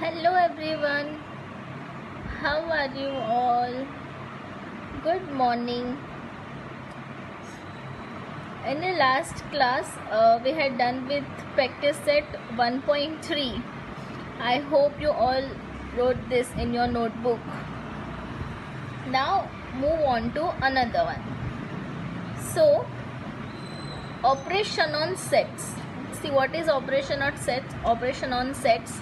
Hello everyone, how are you all? Good morning. In the last class, we had done with practice set 1.3. I hope you all wrote this in your notebook. Now move on to another one. So, operation on sets. See, what is operation on sets? Operation on sets.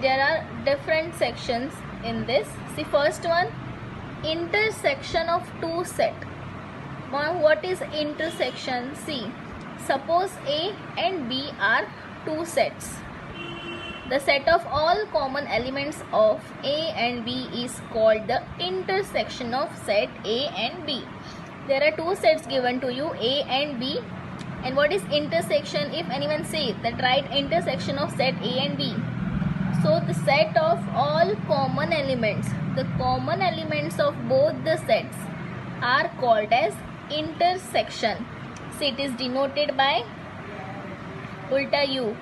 There are different sections in this. See, first one, intersection of two set. Now what is intersection? See, suppose A and B are two sets. The set of all common elements of A and B is called the intersection of set A and B. There are two sets given to you, A and B. And what is intersection? If anyone says that write intersection of set A and B. So the set of all common elements, the common elements of both the sets are called as intersection. So it is denoted by ulta U.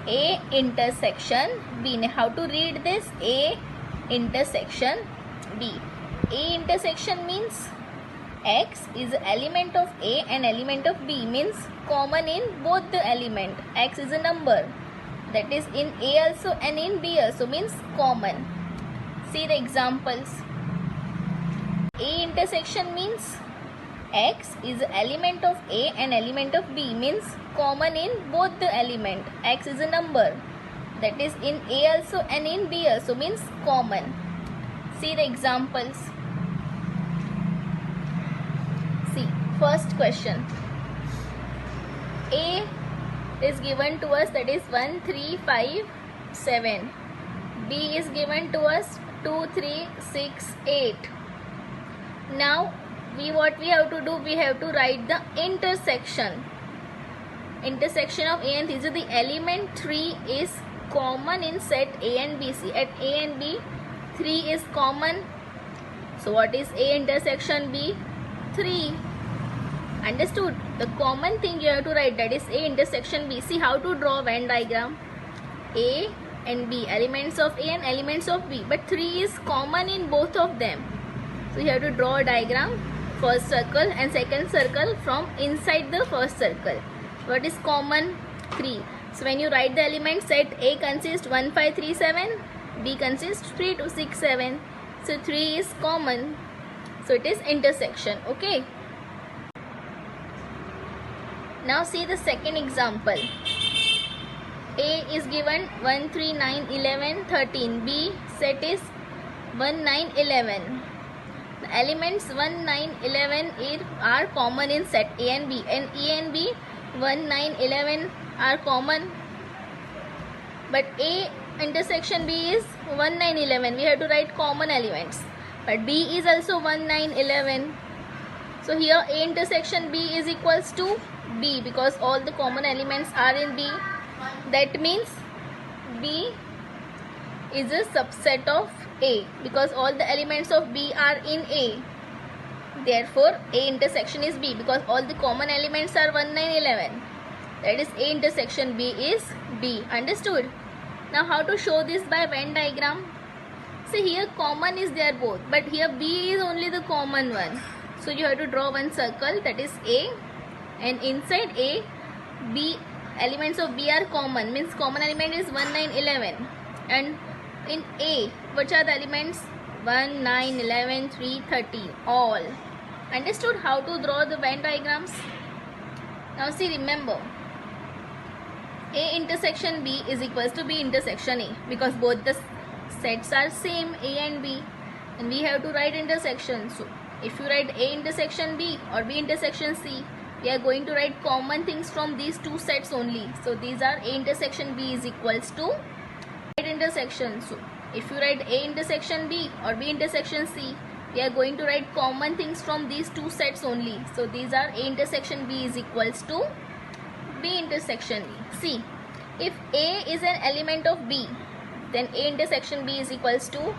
A intersection B. Now how to read this? A intersection B. A intersection means X is an element of A and element of B, means common in both the element. X is a number. That is in A also and in B also, means common. See the examples. A intersection means X is an element of A and element of B, means common in both the element. X is a number. That is in A also and in B also, means common. See the examples. See, first question. A is given to us, that is 1, 3, 5, 7. B is given to us 2, 3, 6, 8. Now what we have to do, we have to write the intersection. Intersection of A and B. So the element 3 is common in set A and B. See, at A and B 3 is common. So what is A intersection B? 3. Understood? The common thing you have to write, that is A intersection B. See how to draw Venn diagram. A and B, elements of A and elements of B, but 3 is common in both of them. So you have to draw a diagram, first circle and second circle from inside the first circle. What is common? 3. So when you write the elements, set A consists 1, 5, 3, 7, B consists 3, 2, 6, 7. So 3 is common. So it is intersection. Okay. Now see the second example. A is given 1, 3, 9, 11, 13. B set is 1, 9, 11. The elements 1, 9, 11 are common in set A and B. And A and B, 1, 9, 11 are common. But A intersection B is 1, 9, 11. We have to write common elements. But B is also 1, 9, 11. So here A intersection B is equals to B, because all the common elements are in B. That means B is a subset of A, because all the elements of B are in A. Therefore A intersection is B, because all the common elements are 1, 9, 11. That is A intersection B is B. Understood? Now how to show this by Venn diagram? See, here common is there both, but here B is only the common one. So you have to draw one circle, that is A, and inside A, B, elements of B are common, means common element is 1, 9, 11. And in A, which are the elements? 1, 9, 11, 3, 13, all. Understood how to draw the Venn diagrams? Now see, remember, A intersection B is equals to B intersection A, because both the sets are same, A and B, and we have to write intersection. So if you write A intersection B or B intersection C, we are going to write common things from these two sets only. So these are A intersection B is equals to intersection. So if you write A intersection B or B intersection C, we are going to write common things from these two sets only. So these are A intersection B is equals to B intersection E. See, if A is an element of B, then A intersection B is equals to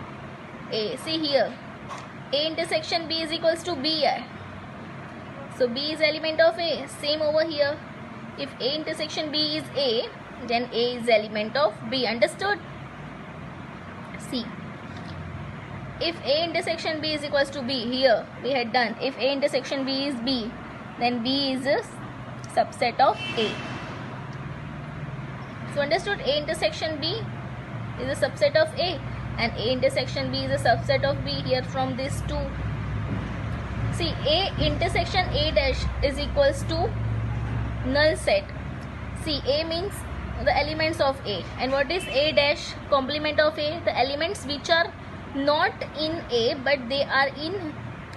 A. See here, A intersection B is equals to B. So B is element of A. Same over here. If A intersection B is A, then A is element of B. Understood? See, if A intersection B is equals to B, here we had done, if A intersection B is B, then B is a subset of A. So understood, A intersection B is a subset of A, and A intersection B is a subset of B here from these two. See, A intersection A dash is equals to null set. See, A means the elements of A, and what is A dash? Complement of A, the elements which are not in A but they are in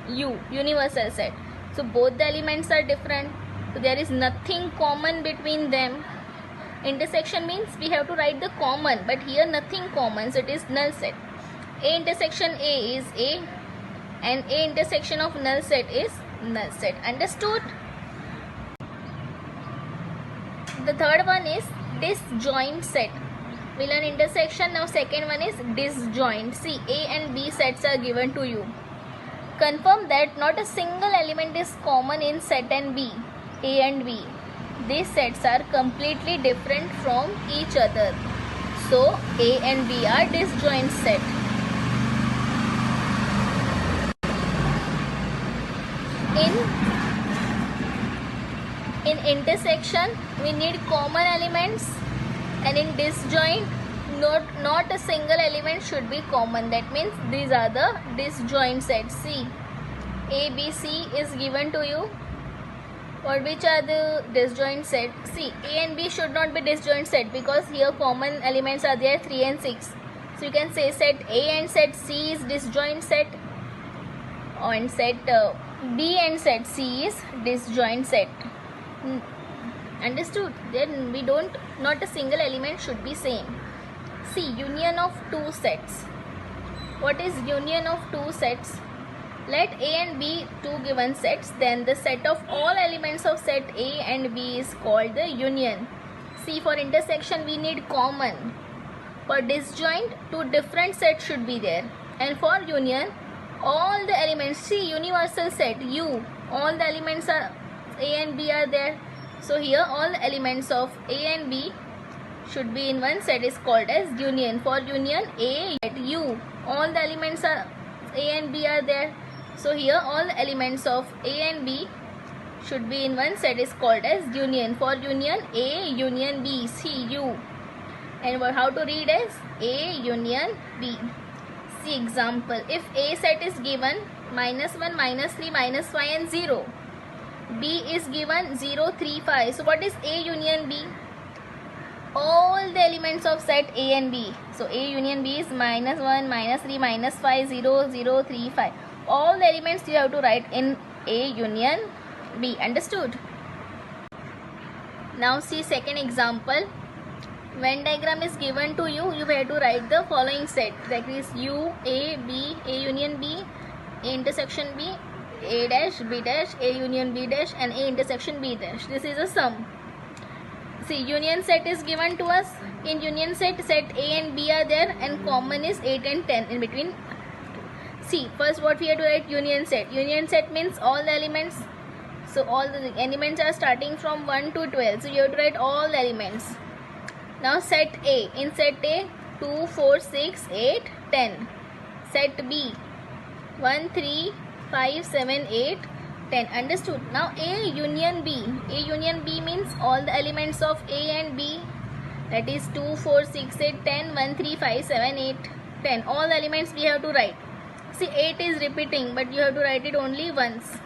U, universal set. So both the elements are different, so there is nothing common between them. Intersection means we have to write the common, but here nothing common, so it is null set. A intersection A is A, and A intersection of null set is null set. Understood? The third one is disjoint set. We learn intersection. Now second one is disjoint. See, A and B sets are given to you. Confirm that not a single element is common in set and B, A and B. These sets are completely different from each other. So A and B are disjoint set. In intersection we need common elements, and in disjoint not a single element should be common. That means these are the disjoint sets. See, A, B, C is given to you. Which are the disjoint set? See, A and B should not be disjoint set because here common elements are there 3 and 6. So you can say set A and set C is disjoint set, and set B and set C is disjoint set. Understood? Then we don't, not a single element should be same. See, union of two sets. What is union of two sets? Let A and B two given sets, then the set of all elements of set A and B is called the union. See, for intersection we need common. For disjoint, two different sets should be there. And for union, all the elements, see, universal set U, all the elements are A and B are there. So here all the elements of A and B should be in one set is called as union. For union, A at U, all the elements are A and B are there. So here all the elements of A and B should be in one set is called as union. For union, A union B, see U. And how to read as A union B. See example, if A set is given -1, -3, -5 and 0. B is given 0, 3, 5. So what is A union B? All the elements of set A and B. So A union B is -1, -3, -5, 0, 0, 3, 5. All the elements you have to write in A union B. Understood? Now see second example. Venn diagram is given to you. You have to write the following set. That is U, A, B, A union B, A intersection B, A dash, B dash, A union B dash, and A intersection B dash. This is a sum. See, union set is given to us. In union set A and B are there, and common is 8 and 10 in between. See, first what we have to write? Union set. Union set means all the elements. So all the elements are starting from 1 to 12. So you have to write all the elements. Now set A. In set A, 2, 4, 6, 8, 10. Set B, 1, 3, 5, 7, 8, 10. Understood? Now A union B. A union B means all the elements of A and B. That is 2, 4, 6, 8, 10, 1, 3, 5, 7, 8, 10. All the elements we have to write. See, 8 is repeating, but you have to write it only once.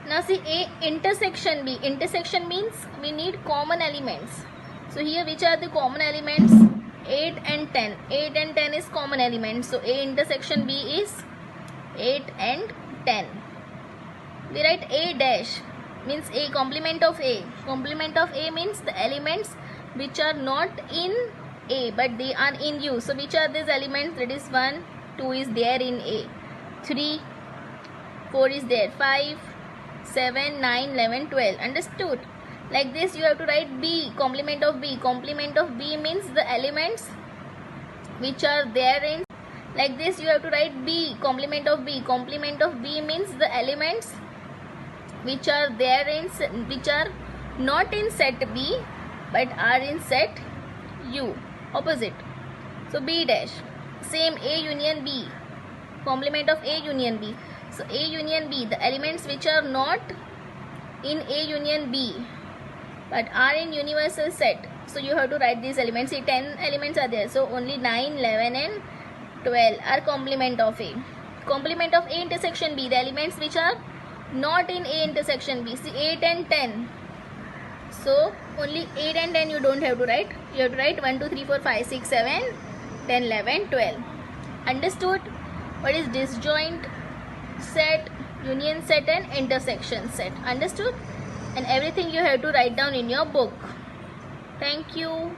Now see, A intersection B. Intersection means we need common elements. So here which are the common elements? 8 and 10. 8 and 10 is common elements. So A intersection B is 8 and 10. We write A dash means A complement of A. Complement of A means the elements which are not in A but they are in U. So which are these elements? That is 1, 2 is there in A. 3, 4 is there. 5, 7, 9, 11, 12. Understood? Like this you have to write B, complement of B. Complement of B means the elements which are there in. Like this you have to write B, complement of B. Complement of B means the elements which are there in, which are not in set B but are in set U. Opposite. So B dash. same A union B, complement of A union B. So A union B, the elements which are not in A union B but are in universal set. So you have to write these elements. See, 10 elements are there. So only 9, 11 and 12 are complement of A. Complement of A intersection B, the elements which are not in A intersection B. See, 8 and 10. So only 8 and 10 you don't have to write. You have to write 1, 2, 3, 4, 5, 6, 7, 10, 11, 12. Understood? What is disjoint set, union set and intersection set? Understood? And everything you have to write down in your book. Thank you.